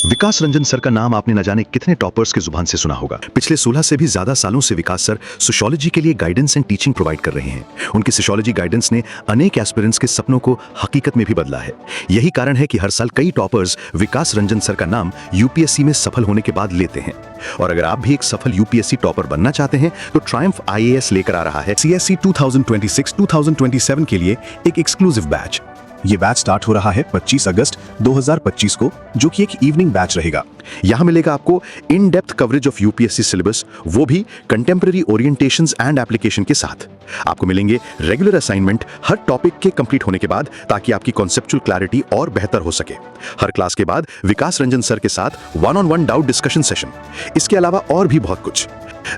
विकास Ranjan sir का नाम आपने न जाने कितने टॉपर्स की जुबान से सुना होगा। पिछले 16 से भी ज्यादा सालों से विकास सर सोशियोलॉजी के लिए गाइडेंस एंड टीचिंग प्रोवाइड कर रहे हैं। उनकी सोशियोलॉजी गाइडेंस ने अनेक एस्पिरेंट्स के सपनों को हकीकत में भी बदला है। यही कारण है कि हर साल कई टॉपर्स विकास रंजन सर का नाम यूपीएससी में सफल होने के बाद लेते हैं। और अगर आप भी एक सफल यूपीएससी टॉपर बनना चाहते हैं तो ट्रायम्फ आईएएस लेकर आ रहा है सीएससी 2026-2027 के लिए एक एक्सक्लूसिव बैच। ये बैच स्टार्ट हो रहा है 25 अगस्त 2025 को, जो कि एक इवनिंग बैच रहेगा। यहाँ मिलेगा आपको in depth coverage of UPSC syllabus, वो भी कंटेम्प्रेरी ओरिएंटेशंस एंड एप्लीकेशन के साथ। आपको मिलेंगे रेगुलर असाइनमेंट हर टॉपिक के कंप्लीट होने के बाद, ताकि आपकी कॉन्सेप्चुअल क्लैरिटी और बेहतर हो सके। हर क्लास के बाद विकास रंजन सर के साथ 1-on-1 डाउट डिस्कशन सेशन। इसके अलावा और भी बहुत कुछ।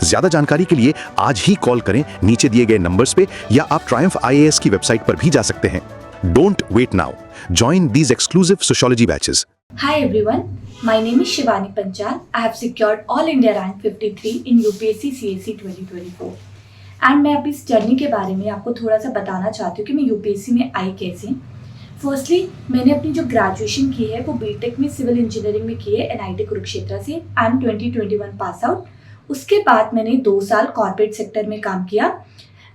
ज्यादा जानकारी के लिए आज ही कॉल करें नीचे दिए गए नंबर्स पे, या आप ट्रायम्फ आईएएस की वेबसाइट पर भी जा सकते हैं। Don't wait now. Join these exclusive sociology batches. Hi everyone, my name is Shivani Panchal. I have secured All India Rank 53 in UPSC CSE 2024. And मैं अब इस जर्नी के बारे में आपको थोड़ा सा बताना चाहती हूँ कि मैं यूपीएससी में आई कैसे। फर्स्टली मैंने अपनी जो ग्रेजुएशन की है वो बीटेक में सिविल इंजीनियरिंग में की है एनआईटी कुरुक्षेत्र से। I am 2021 pass out. उसके बाद मैंने 2 साल कॉर्पोरेट सेक्टर में काम किया,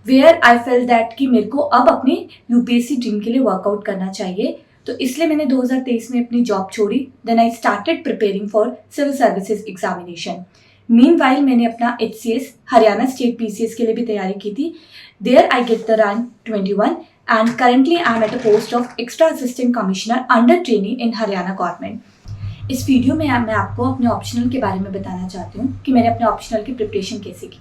वेयर आई फेल दैट कि मेरे को अब अपने यूपीएससी ड्रीम के लिए वर्कआउट करना चाहिए। तो इसलिए मैंने 2023 में अपनी जॉब छोड़ी। Then I started preparing for civil services examination. Meanwhile मैंने अपना एचसीएस हरियाणा स्टेट पीसीएस के लिए भी तैयारी की थी। There I get the rank 21 and currently I am at a post of extra assistant commissioner under training in Haryana government. इस video में मैं आपको अपने ऑप्शनल के बारे में बताना चाहती हूँ कि मैंने अपने ऑप्शनल की प्रिपरेशन कैसे की।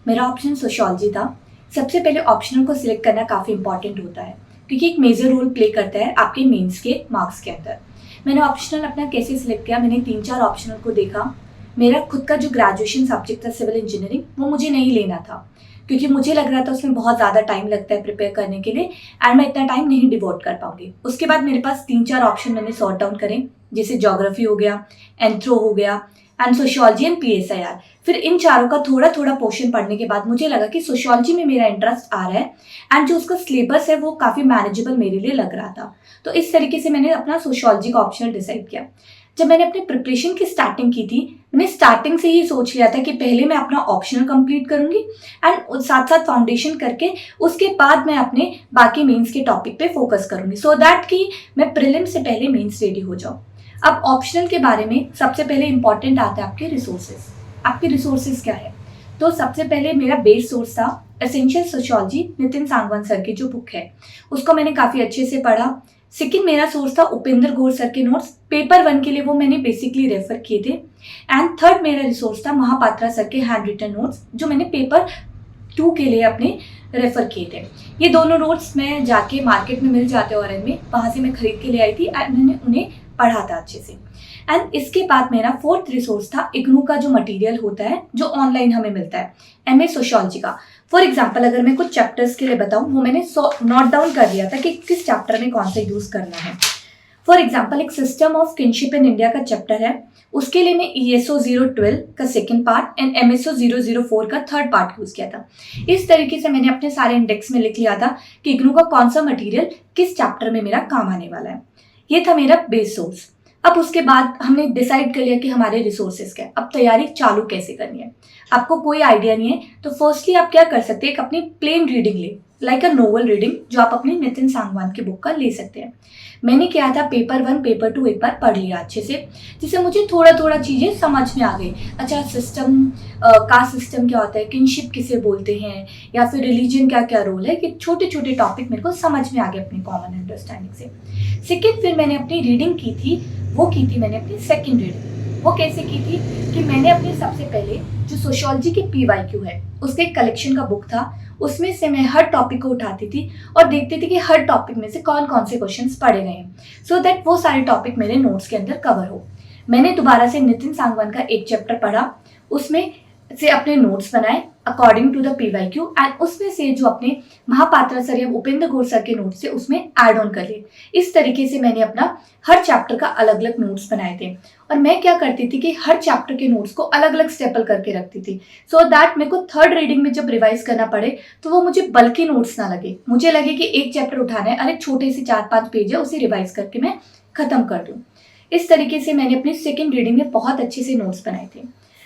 मेरा ऑप्शन सोशियोलॉजी था। सबसे पहले ऑप्शनल को सिलेक्ट करना काफ़ी इंपॉर्टेंट होता है, क्योंकि एक मेजर रोल प्ले करता है आपके मेंस के मार्क्स के अंदर। मैंने ऑप्शनल अपना कैसे सिलेक्ट किया, मैंने 3-4 ऑप्शनल को देखा। मेरा खुद का जो ग्रेजुएशन सब्जेक्ट था सिविल इंजीनियरिंग, वो मुझे नहीं लेना था, क्योंकि मुझे लग रहा था उसमें बहुत ज़्यादा टाइम लगता है प्रिपेयर करने के लिए एंड मैं इतना टाइम नहीं डिवोट कर पाऊंगी। उसके बाद मेरे पास 3-4 ऑप्शन मैंने सॉर्ट डाउन करें, जैसे ज्योग्राफी हो गया, एंथ्रो हो गया एंड सोशियोलॉजी एंड पीएसआईआर। फिर इन चारों का थोड़ा थोड़ा पोर्शन पढ़ने के बाद मुझे लगा कि सोशियोलॉजी में मेरा इंटरेस्ट आ रहा है एंड जो उसका सिलेबस है वो काफ़ी मैनेजेबल मेरे लिए लग रहा था। तो इस तरीके से मैंने अपना सोशियोलॉजी का ऑप्शनल डिसाइड किया। जब मैंने अपने प्रिपरेशन की स्टार्टिंग की थी, मैंने स्टार्टिंग से ही सोच लिया था कि पहले मैं अपना ऑप्शनल कंप्लीट करूंगी एंड साथ साथ फाउंडेशन करके उसके बाद मैं अपने बाकी मेंस के टॉपिक पे फोकस करूंगी, सो दैट कि मैं प्रीलिम से पहले मेंस रेडी हो जाऊँ। अब ऑप्शनल के बारे में सबसे पहले इंपॉर्टेंट आता है आपके रिसोर्सेज। आपके रिसोर्सेज क्या है? तो सबसे पहले मेरा बेस सोर्स था essential sociology, Nitin Sangwan sir की जो बुक है उसको मैंने काफ़ी अच्छे से पढ़ा। सेकेंड मेरा सोर्स था उपेंद्र घोष सर के नोट्स, पेपर 1 के लिए वो मैंने बेसिकली रेफर किए थे। एंड थर्ड मेरा रिसोर्स था महापात्रा सर के हैंड रिटन नोट्स, जो मैंने पेपर 2 के लिए अपने रेफर किए थे। ये दोनों नोट्स मैं जाके मार्केट में मिल जाते ऑरेंज में, वहाँ से मैं खरीद के ले आई थी एंड मैंने उन्हें पढ़ा था अच्छे से। एंड इसके बाद मेरा फोर्थ रिसोर्स था इग्नू का जो मटेरियल होता है जो ऑनलाइन हमें मिलता है एमए सोशियोलॉजी का। फॉर एग्जांपल अगर मैं कुछ चैप्टर्स के लिए बताऊं, वो मैंने नोट डाउन कर लिया था कि किस चैप्टर में कौन सा यूज़ करना है। फॉर एग्जाम्पल एक system of kinship in India का चैप्टर है, उसके लिए मैं ESO 012 का सेकेंड पार्ट एंड MSO 004 का थर्ड पार्ट यूज़ किया था। इस तरीके से मैंने अपने सारे इंडेक्स में लिख लिया था कि इग्नू का कौन सा मटेरियल किस चैप्टर में मेरा काम आने वाला है। ये था मेरा बेस सोर्स। अब उसके बाद हमने डिसाइड कर लिया कि हमारे रिसोर्सेज क्या है, अब तैयारी चालू कैसे करनी है। आपको कोई आइडिया नहीं है तो फर्स्टली आप क्या कर सकते हैं, एक अपनी प्लेन रीडिंग ले, लाइक अ नोवेल रीडिंग, जो आप अपने नितिन सांगवान की बुक का ले सकते हैं। मैंने क्या था, पेपर 1 पेपर 2 एक बार पढ़ लिया अच्छे से, जिससे मुझे थोड़ा थोड़ा चीज़ें समझ में आ गई। अच्छा, सिस्टम कास्ट सिस्टम क्या होता है, किनशिप किसे बोलते हैं, या फिर रिलीजन क्या क्या रोल है, कि छोटे छोटे टॉपिक मेरे को समझ में आ गए अपनी कॉमन अंडरस्टैंडिंग से। सेकेंड फिर मैंने अपनी रीडिंग की थी, वो की थी मैंने अपनी सेकेंड रीडिंग। वो कैसे की थी कि मैंने अपने सबसे पहले जो सोशियोलॉजी के PYQ है उसके एक कलेक्शन का बुक था, उसमें से मैं हर टॉपिक को उठाती थी और देखती थी कि हर टॉपिक में से कौन कौन से क्वेश्चंस पढ़े गए हैं, सो दैट वो सारे टॉपिक मेरे नोट्स के अंदर कवर हो। मैंने दोबारा से नितिन सांगवान का एक चैप्टर पढ़ा, उसमें से अपने नोट्स बनाए according to the PYQ and उसमें से जो अपने महापात्रा सर या उपेंद्र घोष सर के नोट्स थे उसमें ऐड ऑन कर लिए। इस तरीके से मैंने अपना हर चैप्टर का अलग अलग नोट्स बनाए थे। और मैं क्या करती थी कि हर चैप्टर के नोट्स को अलग अलग स्टेपल करके रखती थी, सो दैट मेरे को थर्ड रीडिंग में जब रिवाइज करना पड़े तो वो मुझे बल्कि नोट्स ना लगे, मुझे लगे कि एक चैप्टर उठाना है, अरे छोटे से 4-5 पेज है, उसे रिवाइज करके मैं खत्म कर दूँ। इस तरीके से मैंने अपनी सेकेंड रीडिंग में बहुत अच्छे से नोट्स बनाए थे।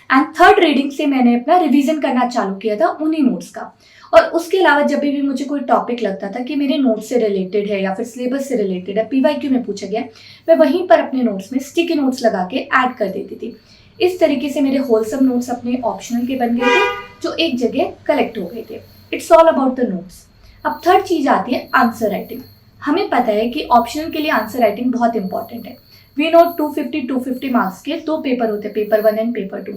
एंड थर्ड रीडिंग से मैंने अपना रिवीजन करना चालू किया था उन्हीं नोट्स का। और उसके अलावा जब भी मुझे कोई टॉपिक लगता था कि मेरे नोट्स से रिलेटेड है या फिर सिलेबस से रिलेटेड है, पीवाईक्यू में पूछा गया, मैं वहीं पर अपने नोट्स में स्टिकी नोट्स लगा के ऐड कर देती थी। इस तरीके से मेरे होलसम नोट्स अपने ऑप्शनल के बन गए थे जो एक जगह कलेक्ट हो गए थे। It's all about the notes. अब थर्ड चीज आती है आंसर राइटिंग। हमें पता है कि ऑप्शनल के लिए आंसर राइटिंग बहुत इंपॉर्टेंट है। वी नो 250 मार्क्स के 2 पेपर होते हैं, paper 1 and paper 2,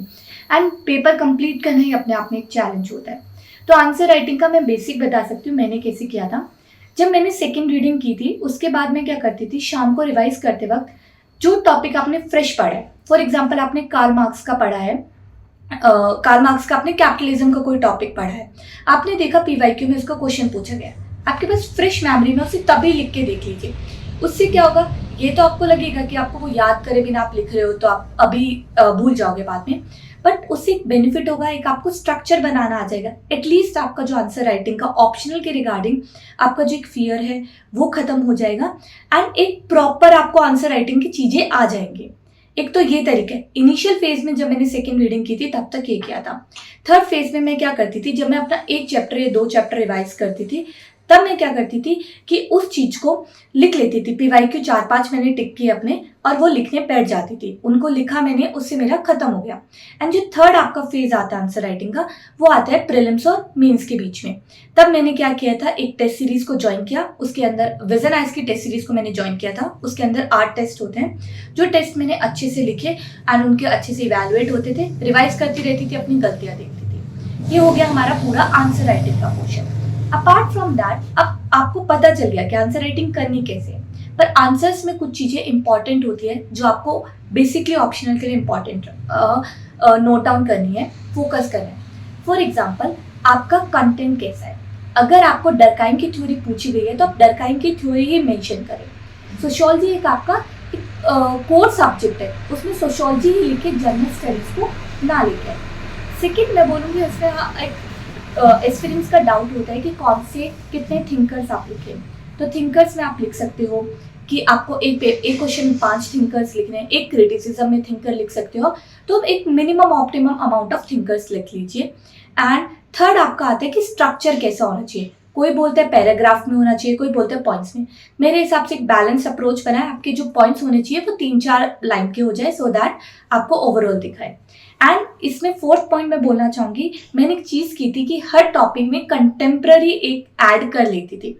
and paper complete करना ही अपने आप में एक चैलेंज होता है। तो आंसर राइटिंग का मैं बेसिक बता सकती हूँ मैंने कैसे किया था। जब मैंने सेकेंड रीडिंग की थी उसके बाद मैं क्या करती थी, शाम को रिवाइज करते वक्त जो टॉपिक आपने फ्रेश पढ़ा है, फॉर एग्जाम्पल आपने कार्ल मार्क्स का पढ़ा है, कार्ल मार्क्स का आपने कैपिटलिज्म का कोई टॉपिक पढ़ा है, आपने देखा पीवाईक्यू में उसका क्वेश्चन पूछा गया, आपके पास फ्रेश मेमोरी में उसे तभी लिख के देख लीजिए। उससे क्या होगा, ये तो आपको लगेगा कि आपको वो याद करे बिना आप लिख रहे हो तो आप अभी भूल जाओगे बाद में, बट उससे एक बेनिफिट होगा, एक आपको स्ट्रक्चर बनाना आ जाएगा। एटलीस्ट आपका जो आंसर राइटिंग का ऑप्शनल के रिगार्डिंग आपका जो एक फियर है वो खत्म हो जाएगा एंड एक प्रॉपर आपको आंसर राइटिंग की चीजें आ जाएंगी। एक तो ये तरीका है। इनिशियल फेज में जब मैंने सेकेंड रीडिंग की थी तब तक ये किया था। थर्ड फेज में मैं क्या करती थी, जब मैं अपना 1 चैप्टर या 2 चैप्टर रिवाइज करती थी तब मैं क्या करती थी कि उस चीज को लिख लेती थी। पीवाईक्यू 4-5 मैंने टिक किए अपने और वो लिखने बैठ जाती थी। उनको लिखा मैंने, उससे मेरा खत्म हो गया। एंड जो थर्ड आपका फेज आता है आंसर राइटिंग का, वो आता है प्रीलिम्स और मेंस के बीच में। तब मैंने क्या किया था, एक टेस्ट सीरीज को ज्वाइन किया। उसके अंदर विजन आइज की टेस्ट सीरीज को मैंने ज्वाइन किया था। उसके अंदर 8 टेस्ट होते हैं। जो टेस्ट मैंने अच्छे से लिखे एंड उनके अच्छे से इवैल्यूएट होते थे, रिवाइज करती रहती थी, अपनी गलतियां देखती थी। ये हो गया हमारा पूरा आंसर राइटिंग का पोर्शन। अपार्ट फ्रॉम दैट, अब आपको पता चल गया कि आंसर राइटिंग करनी कैसे है, पर आंसर्स में कुछ चीजें इंपॉर्टेंट होती है जो आपको बेसिकली ऑप्शनल के लिए इंपॉर्टेंट नोट डाउन करनी है, फोकस करना है। फॉर एग्जाम्पल, आपका कंटेंट कैसा है। अगर आपको डर्काइम की थ्योरी पूछी गई है तो आप डर्काइम की थ्योरी ही मेंशन करें। सोशियोलॉजी एक आपका कोर सब्जेक्ट है, उसमें सोशियोलॉजी ही लिखे, जनरल स्टडीज को ना लिखे। सेकेंड मैं बोलूँगी, इसमें एक एक्सपीरियंस का डाउट होता है कि कौन से कितने थिंकर्स आप लिखें। तो थिंकर्स में आप लिख सकते हो कि आपको एक क्वेश्चन में 5 थिंकर्स लिखने हैं, एक क्रिटिसिज्म में थिंकर लिख सकते हो, तो एक minimum optimum amount of thinkers लिख लीजिए। एंड थर्ड आपका आता है कि स्ट्रक्चर कैसा होना चाहिए। कोई बोलता है पैराग्राफ में होना चाहिए, कोई बोलता है पॉइंट्स में। मेरे हिसाब से एक बैलेंस अप्रोच बनाए, आपके जो पॉइंट्स होने चाहिए वो 3-4 लाइन के हो जाए, सो दैट आपको ओवरऑल दिखाए। एंड इसमें फोर्थ पॉइंट मैं बोलना चाहूँगी, मैंने एक चीज़ की थी कि हर टॉपिक में कंटेम्प्रेरी एक ऐड कर लेती थी।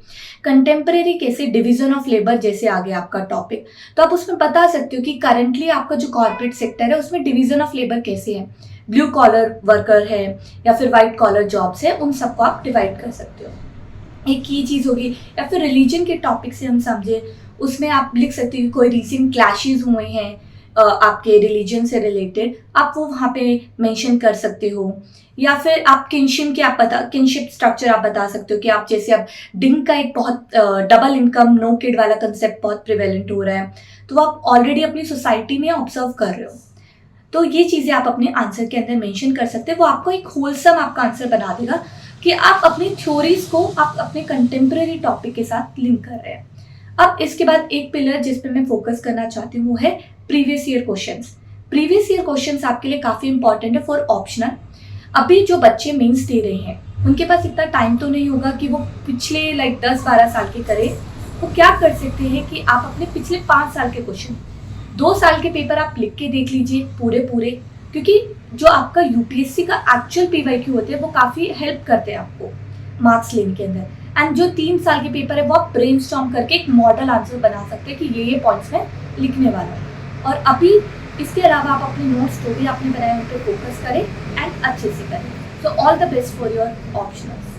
कंटेम्प्रेरी कैसे, डिवीजन ऑफ लेबर जैसे आ गया आपका टॉपिक, तो आप उसमें बता सकते हो कि करंटली आपका जो कॉर्पोरेट सेक्टर है उसमें डिवीजन ऑफ लेबर कैसे है, ब्लू कॉलर वर्कर है या फिर वाइट कॉलर जॉब्स है, उन सबको आप डिवाइड कर सकते हो। एक ये चीज़ होगी। या फिर रिलीजन के टॉपिक से हम समझे, उसमें आप लिख सकते हो कोई रिसेंट क्लैशेज हुए हैं आपके रिलीजन से रिलेटेड, आप वो वहाँ पे मेंशन कर सकते हो। या फिर आप किनशिप स्ट्रक्चर आप बता सकते हो कि आप जैसे अब डिंग का एक बहुत डबल इनकम नो किड वाला कंसेप्ट बहुत प्रिवेलेंट हो रहा है, तो आप ऑलरेडी अपनी सोसाइटी में ऑब्जर्व कर रहे हो, तो ये चीज़ें आप अपने आंसर के अंदर मेंशन कर सकते हो। वो आपको एक होलसम आपका आंसर बना देगा कि आप अपनी थ्योरीज को आप अपने कंटेम्प्रेरी टॉपिक के साथ लिंक कर रहे हैं। अब इसके बाद एक पिलर जिस पे मैं फोकस करना चाहती हूँ वो है previous year questions. Previous year questions आपके लिए काफ़ी इंपॉर्टेंट है फॉर ऑप्शनल। अभी जो बच्चे मेंस दे रहे हैं उनके पास इतना टाइम तो नहीं होगा कि वो पिछले 10-12 साल के करें। वो क्या कर सकते हैं कि आप अपने पिछले 5 साल के क्वेश्चन, 2 साल के पेपर आप लिख के देख लीजिए पूरे, क्योंकि जो आपका यूपीएससी का एक्चुअल पीवाईक्यू होते हैं वो काफ़ी हेल्प करते हैं आपको मार्क्स लेने के अंदर। एंड जो 3 साल के पेपर है वो आप ब्रेनस्टॉर्म करके एक मॉडल आंसर बना सकते हैं कि ये पॉइंट्स में लिखने वाला है। और अभी इसके अलावा आप अपने नोट्स जो भी आपने बनाए उन पर फोकस करें एंड अच्छे से करें। So all the best for your optionals.